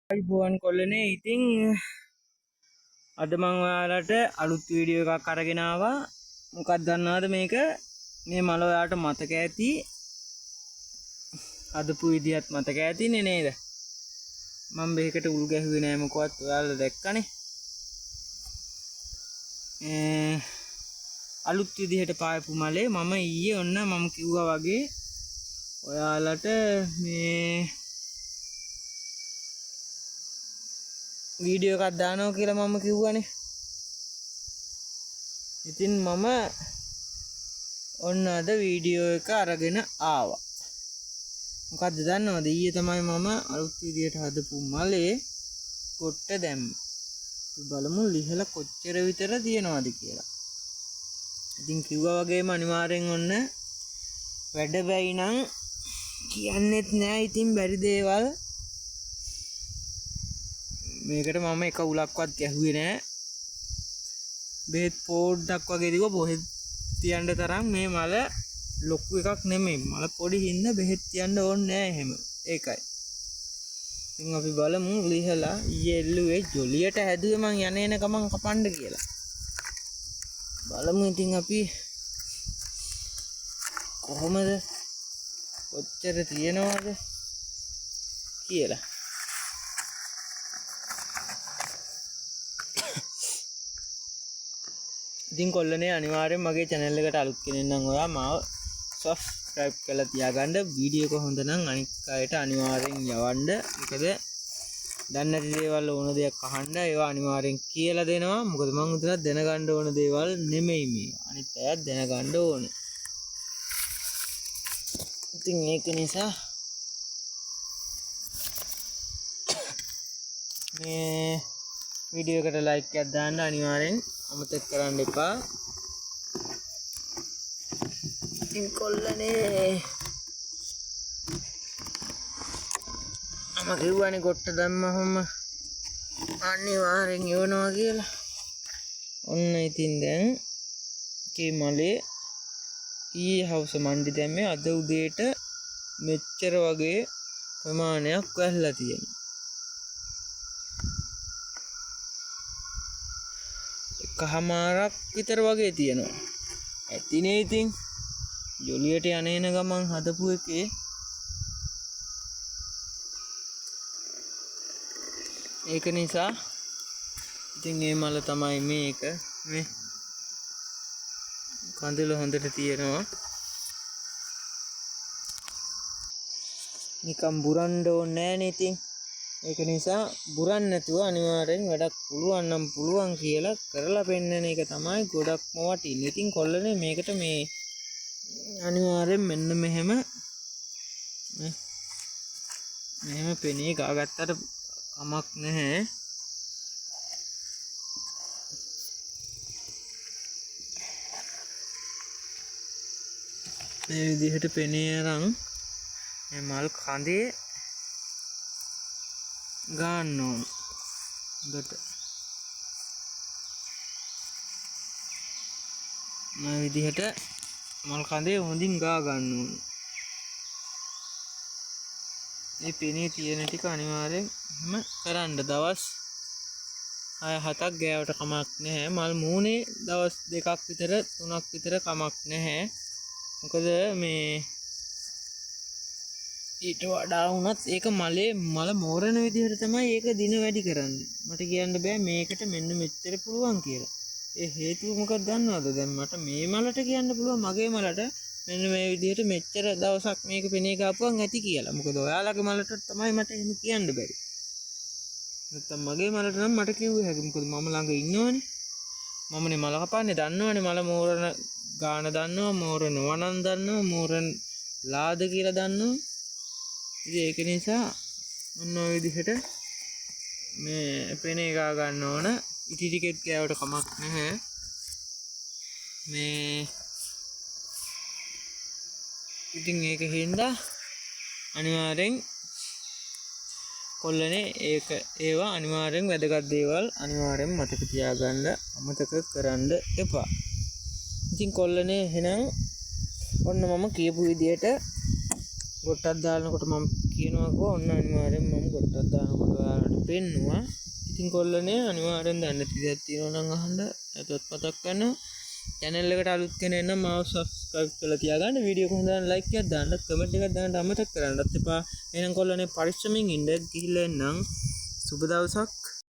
අයිබෝන් කොල්ලනේ ඉතින් අද මම ඔයාලට අලුත් වීඩියෝ එකක් අරගෙන ආවා. මොකක්ද දන්නවද මේක? මේ මල ඔයාලට මතක ඇති. අදපු විදියත් මතක ඇතිනේ නේද? මම මේකට උල් ගැහුවේ නෑ මොකවත් ඔයාලා දැක්කනේ. අලුත් විදිහට පායපු මලේ මම ඊයේ ඔන්න මම කිව්වා වගේ ඔයාලට මේ වීඩියෝ එකක් දානවා කියලා මම කිව්වනේ. ඉතින් මම ඔන්න අද වීඩියෝ එක අරගෙන ආවා. මොකද්ද දන්නවද? ඊයේ තමයි මම අලුත් විදියට හදපු මලේ කොට්ට දැම්මේ. බලමු ලිහලා කොච්චර විතර තියෙනවද කියලා. ඉතින් කිව්වා වගේම අනිවාර්යෙන් ඔන්න වැඩ බැයි නම් කියන්නෙත් නෑ. ඉතින් බැරි දේවල් මේකට මම එක උලක්වත් ගැහුවේ නෑ. බෙහෙත් පොඩ්ඩක් වගේ දීව බොහෙත් තියන්න තරම් මේ මල ලොකු එකක් නෙමෙයි. මල පොඩි හින්දා බෙහෙත් තියන්න ඕනේ නෑ එහෙම. ඒකයි. ඉතින් අපි බලමු ලිහලා ඊයේ එල්ලුවේ ජොලියට හැදුවේ මං යන ගමන් කපන්න කියලා. බලමු ඉතින් අපි කොහොමද කොච්චර තියනවද කියලා. ඉතින් කොල්ලනේ අනිවාර්යෙන් මගේ channel එකට අලුත් කෙනෙක් නම් ඔයා මාව subscribe කරලා තියාගන්න. වීඩියෝ එක හොඳ නම් අනිත් අයට අනිවාර්යෙන් යවන්න. මොකද දන්නේ නැති දේවල් ඕන දෙයක් අහන්න ඒවා අනිවාර්යෙන් කියලා දෙනවා. මොකද මම උදේට දැනගන්න ඕන දේවල් නෙමෙයි මේවා. අනිත් අයත් දැනගන්න ඕනේ. ඉතින් ඒක නිසා මේ වීඩියෝ එකට like එකක් දාන්න අනිවාර්යෙන් අමතක කරන්න එපා. ඉතින් කොල්ලනේ මම කිව්වනේ කොට්ට දැම්මහම අනිවාර්යෙන් යවනවා කියලා. ඔන්න ඉතින් දැන් කී මලේ ඊයේ හවස මණ්ඩි දැම්මේ අද උදේට මෙච්චර වගේ ප්‍රමාණයක් වැහලා තියෙනවා. කහමාරක් විතර වගේ තියෙනවා. ඇතිනේ ඉතින් ජොලියට යන ගමන් හදපු එකේ ඒක නිසා ඉතින් මේ මල තමයි මේක. මේ කඳුල හොඳට තියෙනවා. නිකම් බුරන්න ඕනේ නෑනේ. ඉතින් ඒක නිසා බුරන්න නැතුව අනිවාර්යෙන් වැඩක් පුළුවන් නම් පුළුවන් කියලා කරලා පෙන්නන එක තමයි ගොඩක්ම වටින්නේ. ඉතින් කොල්ලනේ මේකට මේ අනිවාර්යෙන් මෙන්න මෙහෙම පෙනේ ගාගත්තට කමක් නැහැ. මේ විදිහට පෙනේ අරන් මේ මල් කඳේ ගන්න ඕන. හොඳට මේ විදිහට මල් කඳේ හොඳින් ගා ගන්න ඕන. මේ පෙනේ තියෙන ටික අනිවාර්යෙන් එහෙම කරන්න. දවස් 6-7ක් ගෑවට කමක් නැහැ. මල් මූණේ දවස් 2ක් විතර 3ක් විතර කමක් නැහැ. මොකද මේ ඊට වඩා වුණත් ඒක මල මෝරන විදිහට තමයි ඒක දින වැඩි කරන්නේ. මට කියන්න බෑ මේකට මෙන්න මෙච්චර පුළුවන් කියලා. ඒ හේතුව මොකක්ද දන්නවද? දැන් මට මේ මලට කියන්න පුළුවන් මගේ මලට මෙන්න මේ විදිහට මෙච්චර දවසක් මේක පෙනේ ගාපුවන් ඇති කියලා. මොකද ඔයාලගේ මලට තමයි මට එහෙම කියන්න බැරි. නැත්තම් මගේ මලට නම් මට කිව්වේ හැකි. මොකද මම ළඟ ඉන්නවනේ. මමනේ මල කපන්නේ දන්නවනේ. මල මෝරන ගාන දන්නවා, මෝරන වණන් දන්නවා, මෝරන ලාද කියලා දන්නවා. ඉතින් ඒක නිසා ඔන්න ඔය විදිහට මේ පෙනේ ගා ගන්න ඕන. ඉටි ටිකෙත් ගෑවට කමක් නැහැ. මේ ඉතින් ඒක හින්දා අනිවාර්යෙන් කොල්ලනේ ඒවා අනිවාර්යෙන් වැදගත් දේවල් අනිවාර්යෙන් මතක තියාගන්න අමතක කරන්න එපා. ඉතින් කොල්ලනේ එහෙනම් ඔන්න මම කියපු විදිහට ගොට්ටක් දානකොට මම කියනවාකෝ ඔන්න අනිවාර්යෙන් මම ගොට්ටක් දානකොට ඔයාලට පෙන්නවා. ඉතින් කොල්ලනේ අනිවාර්යෙන් දන්න තියක් තියෙනවා නම් අහන්න එතත් මතක් කරනවා. channel එකට අලුත් කෙනෙක් නම් මාව subscribe කරලා තියාගන්න. වීඩියෝ එක හොඳනම් like එකක් දාන්න, comment එකක් දාන්න අමතක කරන්නත් එපා. එහෙනම් කොල්ලනේ පරිස්සමින් ඉන්න ගිහිල්ලා එන්නම්. සුබ දවසක්.